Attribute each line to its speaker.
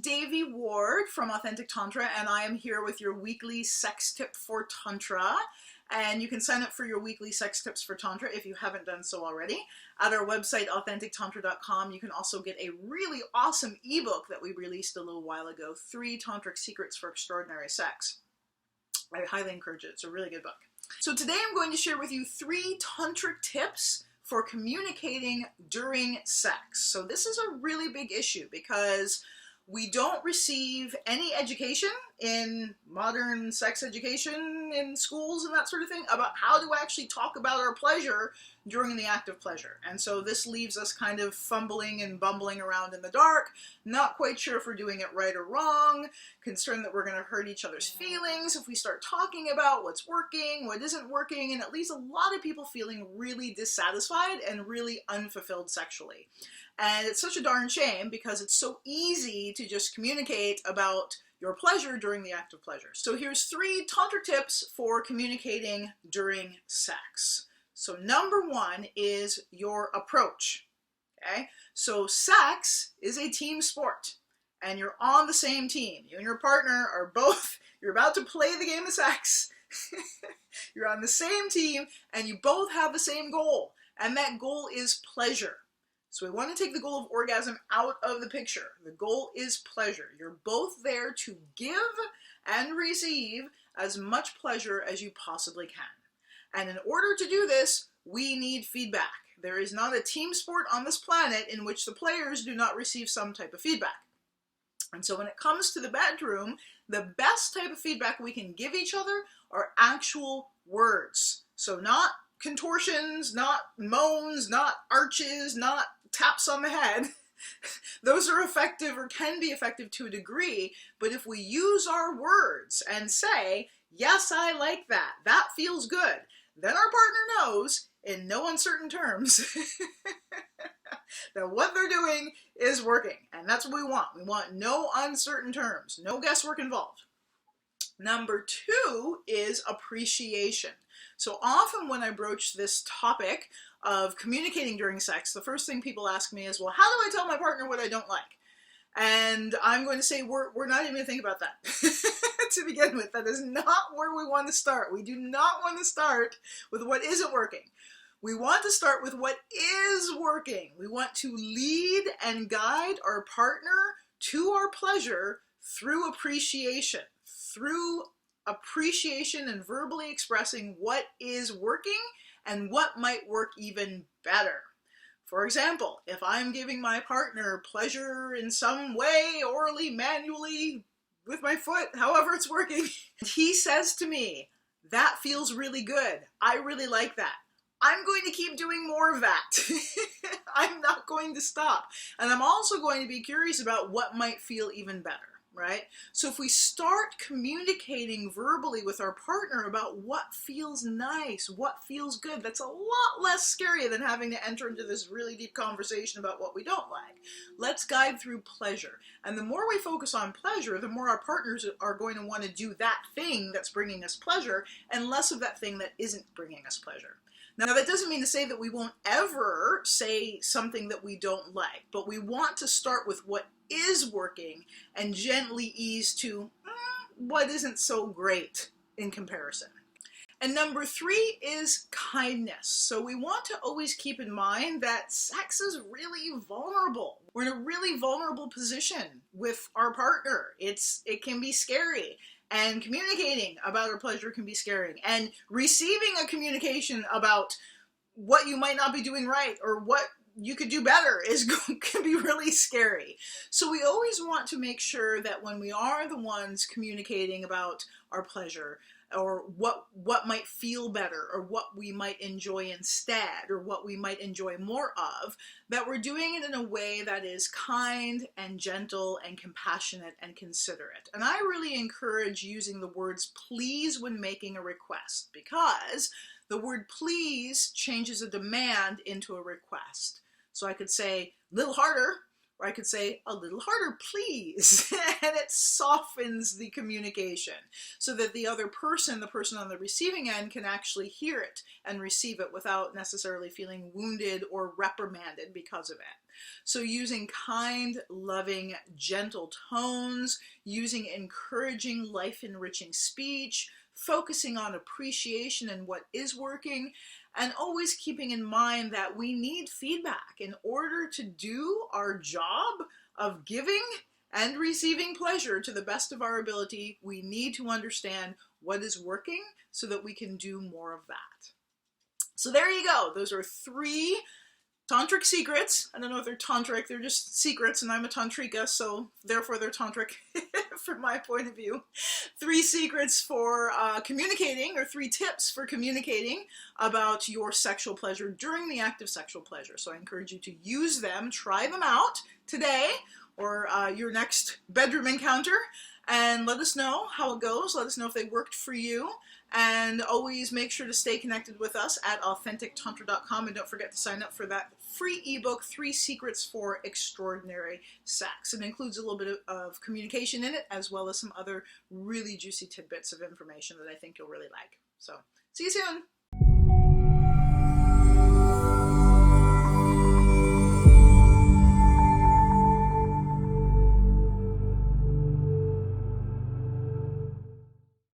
Speaker 1: Devi Ward from Authentic Tantra, and I am here with your weekly sex tip for Tantra. And you can sign up for your weekly sex tips for Tantra if you haven't done so already at our website, authentictantra.com. You can also get a really awesome ebook that we released a little while ago, 3 Tantric Secrets for Extraordinary Sex. I highly encourage it. It's a really good book. So today I'm going to share with you 3 Tantric tips for communicating during sex. So this is a really big issue because we don't receive any education in modern sex education in schools and that sort of thing about how to actually talk about our pleasure during the act of pleasure. And so this leaves us kind of fumbling and bumbling around in the dark, not quite sure if we're doing it right or wrong, concerned that we're going to hurt each other's feelings if we start talking about what's working, what isn't working, and it leaves a lot of people feeling really dissatisfied and really unfulfilled sexually. And it's such a darn shame because it's so easy to just communicate about your pleasure during the act of pleasure. So here's 3 Tantra tips for communicating during sex. So number 1 is your approach. Okay? So sex is a team sport and you're on the same team. You and your partner are both, you're about to play the game of sex. You're on the same team and you both have the same goal. And that goal is pleasure. So we want to take the goal of orgasm out of the picture. The goal is pleasure. You're both there to give and receive as much pleasure as you possibly can. And in order to do this, we need feedback. There is not a team sport on this planet in which the players do not receive some type of feedback. And so when it comes to the bedroom, the best type of feedback we can give each other are actual words. So not contortions, not moans, not arches, not taps on the head. Those are effective or can be effective to a degree, but if we use our words and say, yes, I like that, that feels good, then our partner knows in no uncertain terms that what they're doing is working. And that's what we want. We want no uncertain terms, no guesswork involved. Number 2 is appreciation. So often when I broach this topic of communicating during sex, the first thing people ask me is, well, how do I tell my partner what I don't like? And I'm going to say, we're not even going to think about that to begin with. That is not where we want to start. We do not want to start with what isn't working. We want to start with what is working. We want to lead and guide our partner to our pleasure through appreciation and verbally expressing what is working and what might work even better. For example, if I'm giving my partner pleasure in some way, orally, manually, with my foot, however it's working, he says to me, that feels really good. I really like that. I'm going to keep doing more of that. I'm not going to stop. And I'm also going to be curious about what might feel even better. Right? So if we start communicating verbally with our partner about what feels nice, what feels good, that's a lot less scary than having to enter into this really deep conversation about what we don't like. Let's guide through pleasure. And the more we focus on pleasure, the more our partners are going to want to do that thing that's bringing us pleasure and less of that thing that isn't bringing us pleasure. Now, that doesn't mean to say that we won't ever say something that we don't like, but we want to start with what is working and gently ease to what isn't so great in comparison. And number 3 is kindness. So we want to always keep in mind that sex is really vulnerable. We're in a really vulnerable position with our partner. It can be scary. And communicating about our pleasure can be scary. And receiving a communication about what you might not be doing right or what you could do better can be really scary. So we always want to make sure that when we are the ones communicating about our pleasure or what might feel better or what we might enjoy instead or what we might enjoy more of, that we're doing it in a way that is kind and gentle and compassionate and considerate. And I really encourage using the words please when making a request because the word please changes a demand into a request. So I could say, a little harder, Or I could say, a little harder, please. And it softens the communication so that the other person, the person on the receiving end, can actually hear it and receive it without necessarily feeling wounded or reprimanded because of it. So using kind, loving, gentle tones, using encouraging, life-enriching speech, focusing on appreciation and what is working, and always keeping in mind that we need feedback in order to do our job of giving and receiving pleasure to the best of our ability. We need to understand what is working so that we can do more of that. So there you go. Those are 3 Tantric secrets. I don't know if they're tantric, they're just secrets, and I'm a tantrika, so therefore they're tantric from my point of view. 3 secrets for communicating, or 3 tips for communicating about your sexual pleasure during the act of sexual pleasure. So I encourage you to use them, try them out today, or your next bedroom encounter, and let us know how it goes. Let us know if they worked for you. And always make sure to stay connected with us at authentictantra.com, and don't forget to sign up for that free ebook, 3 Secrets for Extraordinary Sex. It includes a little bit of communication in it, as well as some other really juicy tidbits of information that I think you'll really like. So, see you soon.